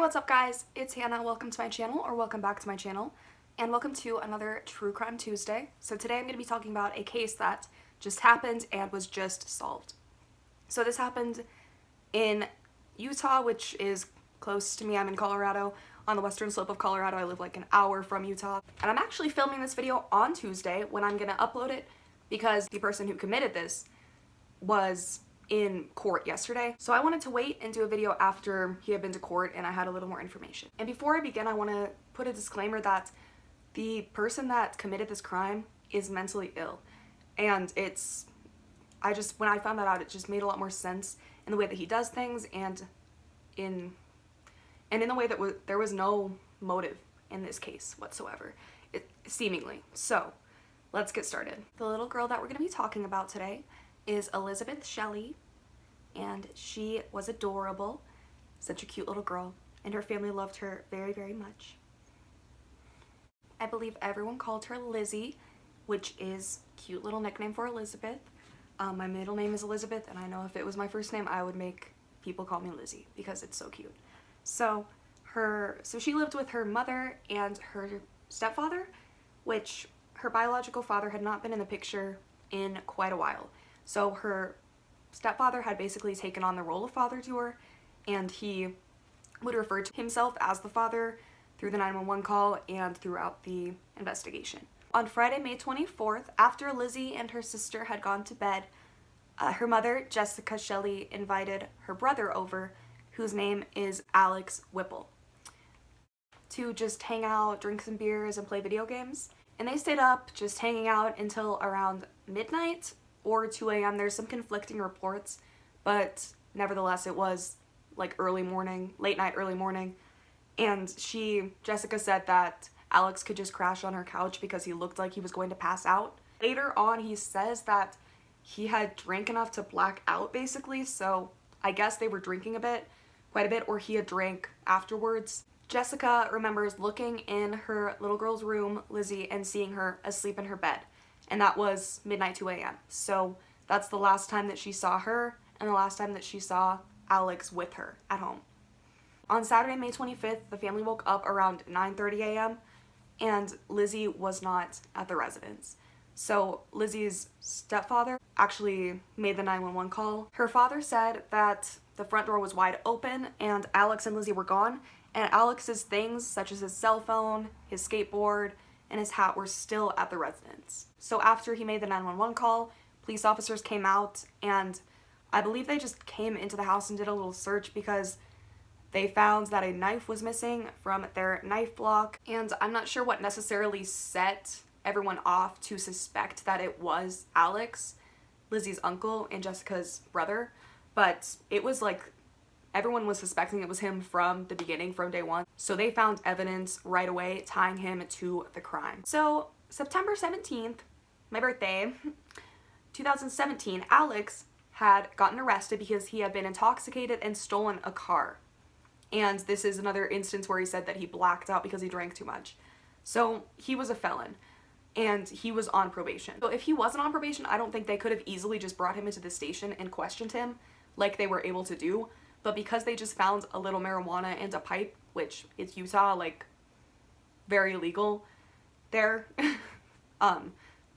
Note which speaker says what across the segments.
Speaker 1: what's up guys? It's Hannah. Welcome to my channel, or welcome back to my channel, and welcome to another True Crime Tuesday. So today I'm going to be talking about a case that just happened and was just solved. So this happened in Utah, which is close to me. I'm in Colorado, on the western slope of Colorado. I live like an hour from Utah. And I'm actually filming this video on Tuesday when I'm going to upload it because the person who committed this was in court yesterday. So I wanted to wait and do a video after he had been to court and I had a little more information. And before I begin, I want to put a disclaimer that the person that committed this crime is mentally ill. And when I found that out, it just made a lot more sense in the way that he does things and in the way that there was no motive in this case whatsoever, seemingly. So let's get started. The little girl that we're going to be talking about today is Lizzy Shelley, and she was adorable, such a cute little girl, and her family loved her very, very much. I believe everyone called her Lizzy, which is a cute little nickname for Elizabeth. My middle name is Elizabeth, and I know if it was my first name, I would make people call me Lizzy because it's so cute. So she lived with her mother and her stepfather, which her biological father had not been in the picture in quite a while. So her stepfather had basically taken on the role of father to her, and he would refer to himself as the father through the 911 call and throughout the investigation. On Friday, May 24th, after Lizzy and her sister had gone to bed, her mother, Jessica Shelley, invited her brother over, whose name is Alex Whipple, to just hang out, drink some beers, and play video games. And they stayed up just hanging out until around midnight or 2 a.m. There's some conflicting reports, but nevertheless it was like early morning, late night, early morning. And Jessica said that Alex could just crash on her couch because he looked like he was going to pass out. Later on, he says that he had drank enough to black out basically, so I guess they were drinking quite a bit, or he had drank afterwards. Jessica remembers looking in her little girl's room, Lizzy, and seeing her asleep in her bed. And that was midnight, 2 a.m. So that's the last time that she saw her and the last time that she saw Alex with her at home. On Saturday, May 25th, the family woke up around 9:30 a.m. and Lizzy was not at the residence. So Lizzy's stepfather actually made the 911 call. Her father said that the front door was wide open and Alex and Lizzy were gone, and Alex's things such as his cell phone, his skateboard, and his hat were still at the residence. So after he made the 911 call, police officers came out, and I believe they just came into the house and did a little search because they found that a knife was missing from their knife block, and I'm not sure what necessarily set everyone off to suspect that it was Alex, Lizzy's uncle and Jessica's brother, but it was like everyone was suspecting it was him from the beginning, from day one. So they found evidence right away tying him to the crime. So September 17th, my birthday, 2017, Alex had gotten arrested because he had been intoxicated and stolen a car. And this is another instance where he said that he blacked out because he drank too much. So he was a felon and he was on probation. So if he wasn't on probation, I don't think they could have easily just brought him into the station and questioned him like they were able to do. But because they just found a little marijuana and a pipe, which is Utah, like very illegal there,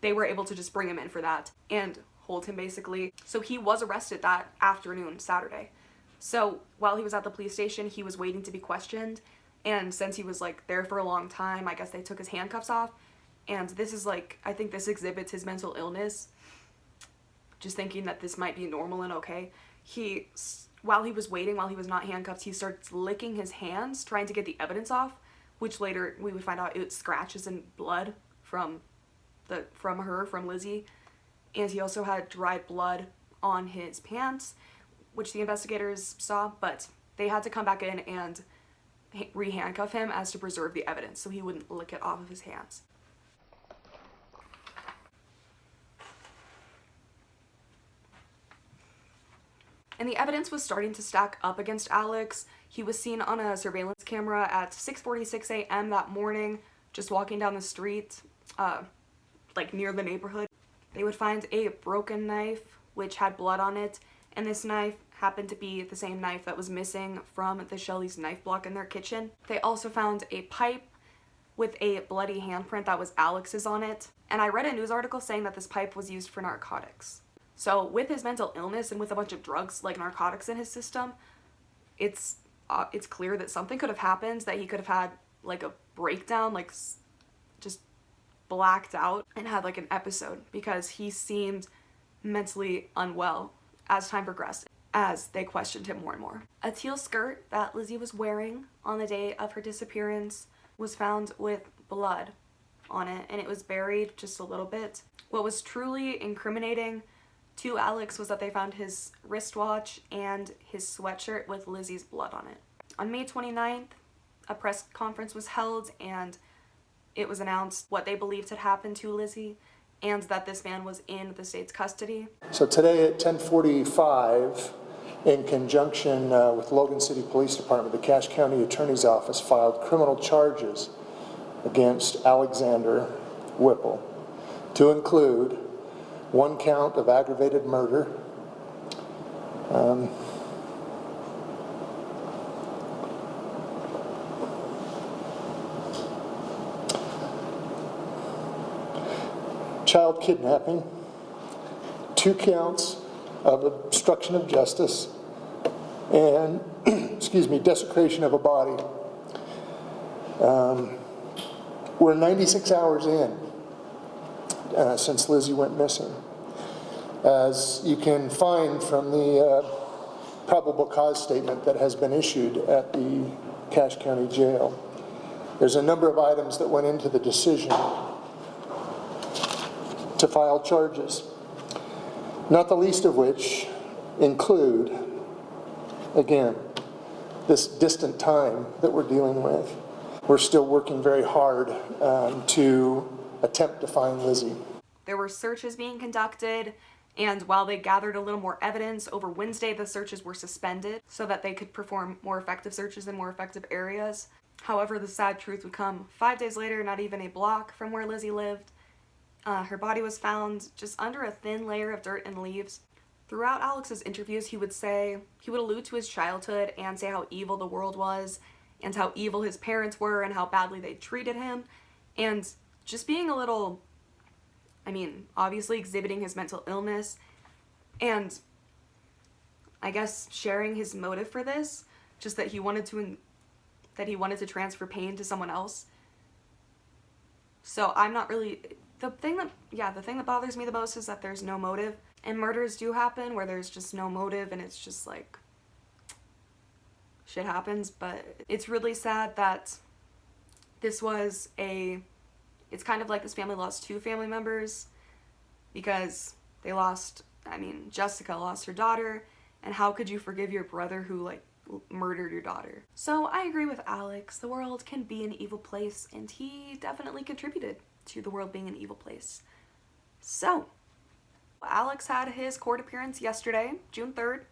Speaker 1: they were able to just bring him in for that and hold him basically. So he was arrested that afternoon, Saturday. So while he was at the police station, he was waiting to be questioned. And since he was like there for a long time, I guess they took his handcuffs off. And this is like, I think this exhibits his mental illness. Just thinking that this might be normal and okay. While he was waiting, while he was not handcuffed, he starts licking his hands, trying to get the evidence off, which later we would find out it scratches and blood from Lizzy. And he also had dried blood on his pants, which the investigators saw, but they had to come back in and re-handcuff him as to preserve the evidence so he wouldn't lick it off of his hands. And the evidence was starting to stack up against Alex. He was seen on a surveillance camera at 6:46 a.m. that morning, just walking down the street, like near the neighborhood. They would find a broken knife, which had blood on it, and this knife happened to be the same knife that was missing from the Shelley's knife block in their kitchen. They also found a pipe with a bloody handprint that was Alex's on it. And I read a news article saying that this pipe was used for narcotics. So with his mental illness and with a bunch of drugs like narcotics in his system, it's clear that something could have happened, that he could have had like a breakdown, like just blacked out and had like an episode, because he seemed mentally unwell as time progressed, as they questioned him more and more. A teal skirt that Lizzy was wearing on the day of her disappearance was found with blood on it, and it was buried just a little bit. What was truly incriminating to Alex was that they found his wristwatch and his sweatshirt with Lizzy's blood on it. On May 29th, a press conference was held, and it was announced what they believed had happened to Lizzy and that this man was in the state's custody.
Speaker 2: So today at 10:45, in conjunction with Logan City Police Department, the Cache County Attorney's Office filed criminal charges against Alexander Whipple, to include 1 count of aggravated murder, child kidnapping, 2 counts of obstruction of justice, and desecration of a body. We're 96 hours in since Lizzy went missing. As you can find from the probable cause statement that has been issued at the Cache County Jail, there's a number of items that went into the decision to file charges, not the least of which include, again, this distant time that we're dealing with. We're still working very hard to attempt to find Lizzy.
Speaker 1: There were searches being conducted, and while they gathered a little more evidence, over Wednesday the searches were suspended so that they could perform more effective searches in more effective areas. However, the sad truth would come 5 days later, not even a block from where Lizzy lived. Her body was found just under a thin layer of dirt and leaves. Throughout Alex's interviews, he would allude to his childhood and say how evil the world was and how evil his parents were and how badly they treated him, and just being a little, obviously exhibiting his mental illness, and I guess sharing his motive for this, just that he wanted to transfer pain to someone else. So I'm not really, the thing that bothers me the most is that there's no motive, and murders do happen where there's just no motive and it's just like shit happens. But it's really sad that it's kind of like this family lost 2 family members, because they lost, Jessica lost her daughter, and how could you forgive your brother who murdered your daughter? So I agree with Alex, the world can be an evil place, and he definitely contributed to the world being an evil place. So Alex had his court appearance yesterday, June 3rd,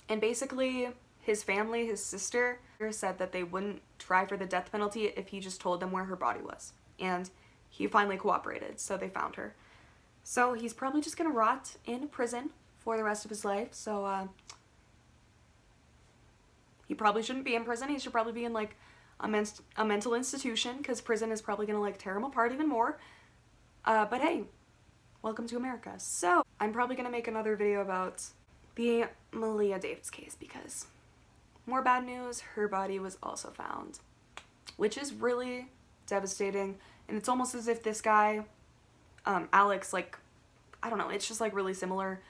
Speaker 1: and basically his family, his sister, said that they wouldn't try for the death penalty if he just told them where her body was. And he finally cooperated, so they found her. So he's probably just gonna rot in prison for the rest of his life. So he probably shouldn't be in prison. He should probably be in a mental institution, because prison is probably gonna tear him apart even more. But hey, welcome to America. So I'm probably gonna make another video about the Malia Davis case, because more bad news, her body was also found, which is really devastating. And it's almost as if this guy, Alex, I don't know, it's just really similar.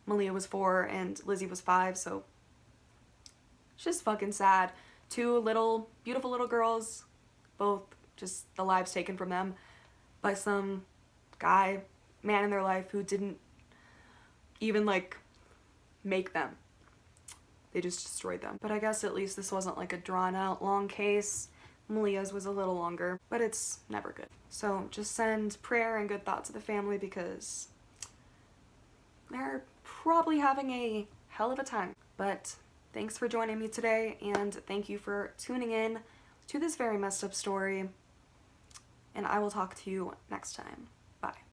Speaker 1: Malia was 4 and Lizzy was 5, so it's just fucking sad. 2 beautiful little girls, both just the lives taken from them by some man in their life who didn't even make them. They just destroyed them. But I guess at least this wasn't a drawn out long case. Malia's was a little longer, but it's never good. So just send prayer and good thoughts to the family, because they're probably having a hell of a time. But thanks for joining me today, and thank you for tuning in to this very messed up story, and I will talk to you next time. Bye.